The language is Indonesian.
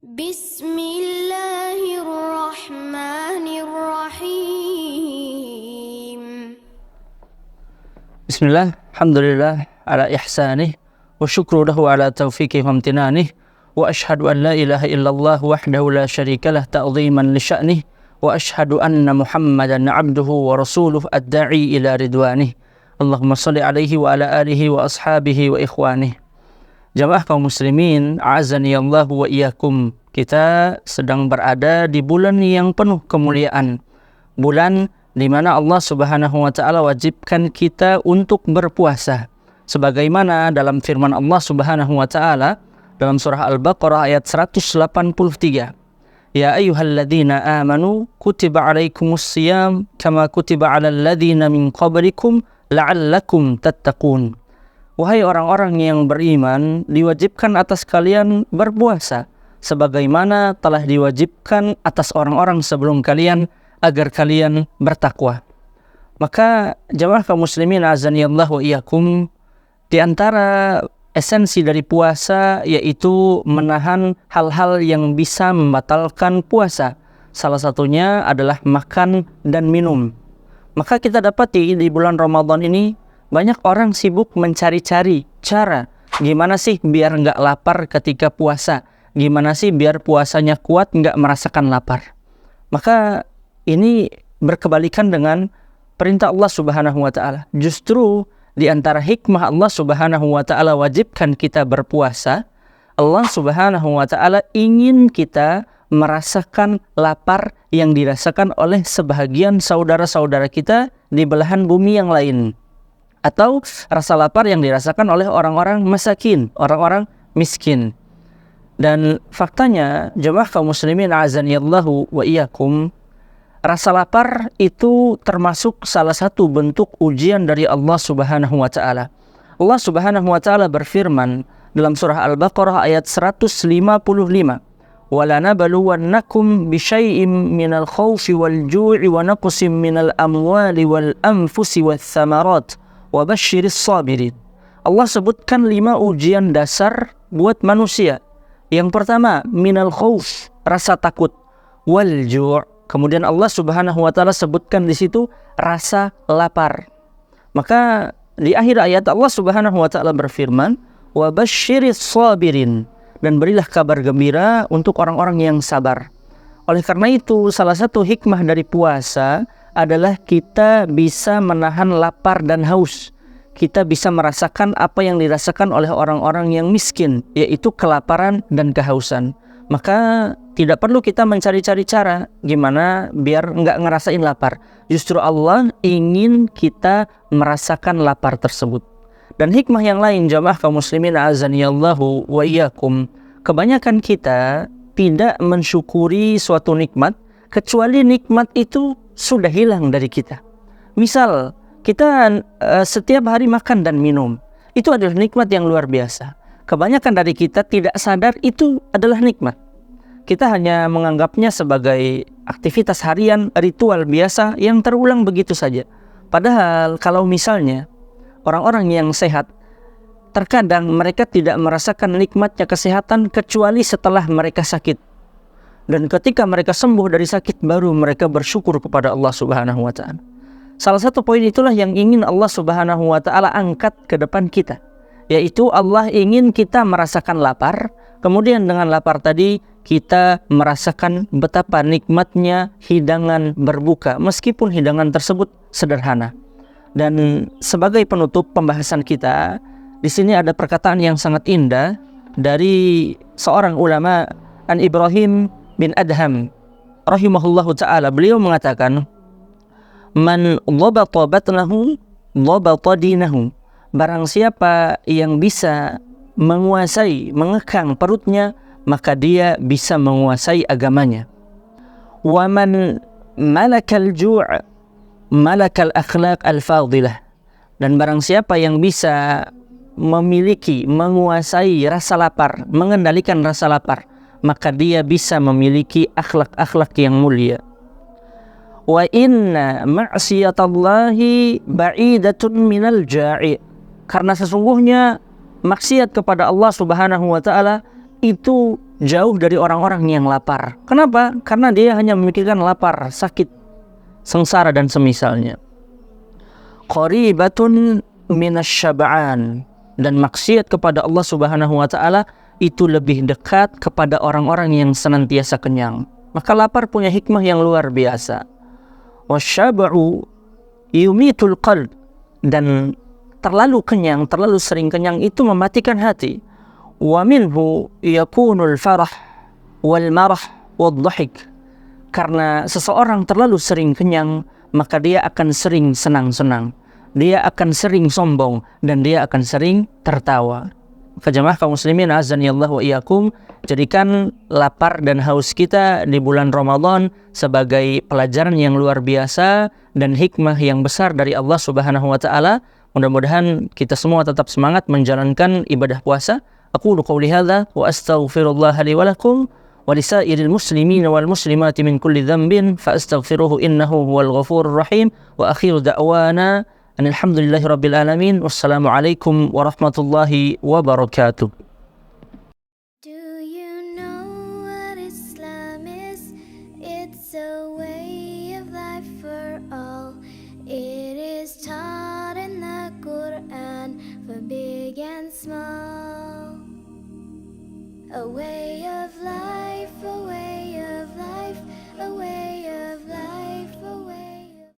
Bismillahirrahmanirrahim. Bismillah, alhamdulillah ala ihsanih wa syukru lahu ala taufiqih wa amtinanih wa ashhadu an la ilaha illallah wahdahu la syarikalah ta'ziman li sya'nih wa ashhadu anna Muhammadan abduhu wa rasuluh ad-da'i ila ridwanih. Allahumma salli alaihi wa ala alihi wa ashabihi wa ikhwanih. Jamaah kaum muslimin, a'azani Allah wa iyyakum. Kita sedang berada di bulan yang penuh kemuliaan. Bulan di mana Allah Subhanahu wa taala wajibkan kita untuk berpuasa. Sebagaimana dalam firman Allah Subhanahu wa taala dalam surah Al-Baqarah ayat 183. Ya ayyuhalladzina amanu kutiba alaikumus shiyam kama kutiba alal ladzina min qablikum la'allakum tattaqun. Wahai orang-orang yang beriman, diwajibkan atas kalian berpuasa sebagaimana telah diwajibkan atas orang-orang sebelum kalian agar kalian bertakwa. Maka jamaah kaum muslimin azanillahu wa iyyakum, di antara esensi dari puasa yaitu menahan hal-hal yang bisa membatalkan puasa. Salah satunya adalah makan dan minum. Maka kita dapati di bulan Ramadan ini banyak orang sibuk mencari-cari cara gimana sih biar nggak lapar ketika puasa, gimana sih biar puasanya kuat nggak merasakan lapar. Maka ini berkebalikan dengan perintah Allah Subhanahu wa taala. Justru di antara hikmah Allah Subhanahu wa taala wajibkan kita berpuasa, Allah Subhanahu wa taala ingin kita merasakan lapar yang dirasakan oleh sebahagian saudara-saudara kita di belahan bumi yang lain, atau rasa lapar yang dirasakan oleh orang-orang masakin, orang-orang miskin. Dan faktanya jemaah kaum muslimin azanillahu wa iyyakum, rasa lapar itu termasuk salah satu bentuk ujian dari Allah Subhanahu wa taala. Allah Subhanahu wa taala berfirman dalam surah Al-Baqarah ayat 155, وَلَنَبَلُوَنَّكُمْ بِشَيْءٍ مِنَ الْخَوْفِ وَالْجُوعِ وَنَقْصٍ مِنَ الْأَمْوَالِ وَالْأَنْفُسِ وَالثَّمَرَاتِ وَبَشِّرِ الصَّابِرِينَ. Allah sebutkan 5 ujian dasar buat manusia. Yang pertama, minal khauf, rasa takut, wal ju'. Kemudian Allah Subhanahu wa taala sebutkan di situ rasa lapar. Maka di akhir ayat Allah Subhanahu wa taala berfirman, wa basyiris sabirin, dan berilah kabar gembira untuk orang-orang yang sabar. Oleh karena itu, salah satu hikmah dari puasa adalah kita bisa menahan lapar dan haus. Kita bisa merasakan apa yang dirasakan oleh orang-orang yang miskin, yaitu kelaparan dan kehausan. Maka tidak perlu kita mencari-cari cara gimana biar nggak ngerasain lapar. Justru Allah ingin kita merasakan lapar tersebut. Dan hikmah yang lain jamaah kaum muslimin azanillahu wa iyyakum, kebanyakan kita tidak mensyukuri suatu nikmat kecuali nikmat itu sudah hilang dari kita. Misal kita setiap hari makan dan minum, itu adalah nikmat yang luar biasa. Kebanyakan dari kita tidak sadar itu adalah nikmat. Kita hanya menganggapnya sebagai aktivitas harian, ritual biasa yang terulang begitu saja. Padahal kalau misalnya orang-orang yang sehat, terkadang mereka tidak merasakan nikmatnya kesehatan kecuali setelah mereka sakit. Dan ketika mereka sembuh dari sakit, baru mereka bersyukur kepada Allah Subhanahu wa taala. Salah satu poin itulah yang ingin Allah Subhanahu wa taala angkat ke depan kita, yaitu Allah ingin kita merasakan lapar. Kemudian dengan lapar tadi kita merasakan betapa nikmatnya hidangan berbuka, meskipun hidangan tersebut sederhana. Dan sebagai penutup pembahasan kita, di sini ada perkataan yang sangat indah dari seorang ulama, An Ibrahim bin Adham rahimahullahu taala. Beliau mengatakan, man dhabata batnahu dhabata dinahu. Barang siapa yang bisa menguasai, mengekang perutnya, maka dia bisa menguasai agamanya. Wa man malakal ju' malakal akhlaq al-fadilah. Dan barang siapa yang bisa memiliki, menguasai rasa lapar, mengendalikan rasa lapar, maka dia bisa memiliki akhlak-akhlak yang mulia. Wa inna ma'siyatallahi ba'idatun minal ja'i. Karena sesungguhnya maksiat kepada Allah Subhanahu wa taala itu jauh dari orang-orang yang lapar. Kenapa? Karena dia hanya memikirkan lapar, sakit, sengsara dan semisalnya. Qaribatun minasyab'an, dan maksiat kepada Allah Subhanahu wa taala itu lebih dekat kepada orang-orang yang senantiasa kenyang. Maka lapar punya hikmah yang luar biasa. Wasyab'u yumitul qalb, dan terlalu kenyang, terlalu sering kenyang itu mematikan hati. Wa minhu yakunul farah wal marah wad dhahik. Karena seseorang terlalu sering kenyang, maka dia akan sering senang-senang, dia akan sering sombong, dan dia akan sering tertawa. Jemaah kaum muslimin azani Allah wa iyyakum, jadikan lapar dan haus kita di bulan Ramadan sebagai pelajaran yang luar biasa dan hikmah yang besar dari Allah Subhanahu wa taala. Mudah-mudahan kita semua tetap semangat menjalankan ibadah puasa. Aqulu qouli hadza wa astaghfirullah li wa lakum wa lisairil muslimin wal muslimati min kulli dhanbin fastaghfiruhu innahu huwal ghafurur rahim. Wa akhiru da'wana alhamdulillahi rabbil alamin. Wassalamualaikum warahmatullahi wabarakatuh. Do you know what Islam is? It's a way of life for all. It is taught in the Quran for big and small. A way